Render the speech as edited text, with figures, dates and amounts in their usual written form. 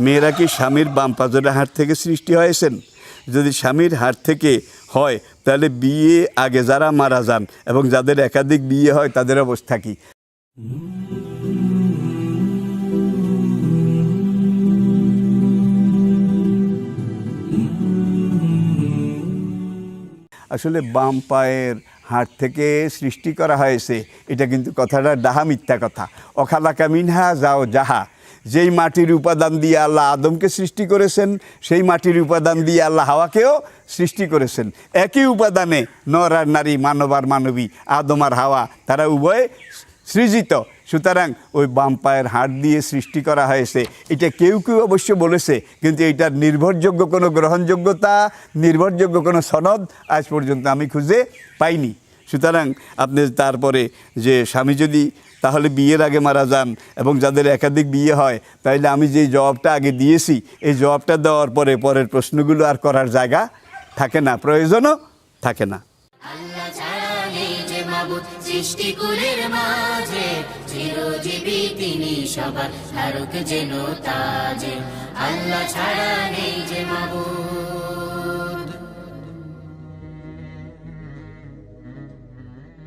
মেয়েরা কি স্বামীর বাম পাজরের হাড় থেকে সৃষ্টি হয়েছেন? যদি স্বামীর হাড় থেকে হয় তাহলে বিয়ে আগে যারা মারা যান এবং যাদের একাধিক বিয়ে হয় তাদের অবস্থা কী? আসলে বাম পায়ের হাড় থেকে সৃষ্টি করা হয়েছে, এটা কিন্তু কথাটা ডাহা মিথ্যা কথা। অখালাকা মিনহা যাও যাহা, যেই মাটির উপাদান দিয়ে আল্লাহ আদমকে সৃষ্টি করেছেন সেই মাটির উপাদান দিয়ে আল্লাহ হাওয়াকেও সৃষ্টি করেছেন। একই উপাদানে নর আর নারী, মানব আর মানবী, আদম আর হাওয়া, তারা উভয়ে সৃজিত। সুতরাং ওই বাম পায়ের হাড় দিয়ে সৃষ্টি করা হয়েছে, এটা কেউ কেউ অবশ্য বলেছে, কিন্তু এটার নির্ভরযোগ্য কোনো গ্রহণযোগ্যতা, নির্ভরযোগ্য কোনো সনদ আজ পর্যন্ত আমি খুঁজে পাইনি। সুতরাং আপনি তারপরে যে স্বামী যদি তাহলে বিয়ের আগে মারা যান এবং যাদের একাধিক বিয়ে হয়, তাইলে আমি যে জবাবটা আগে দিয়েছি এই জবাবটা দেওয়ার পরে পরের প্রশ্নগুলো আর করার জায়গা থাকে না, প্রয়োজনও থাকে না। আল্লাহ ছাড়া নেই যে মাবুদ সৃষ্টিকুলের মাঝে, চিরজীবী তিনি সবার ধারক যেন তাজে। আল্লাহ ছাড়া নেই যে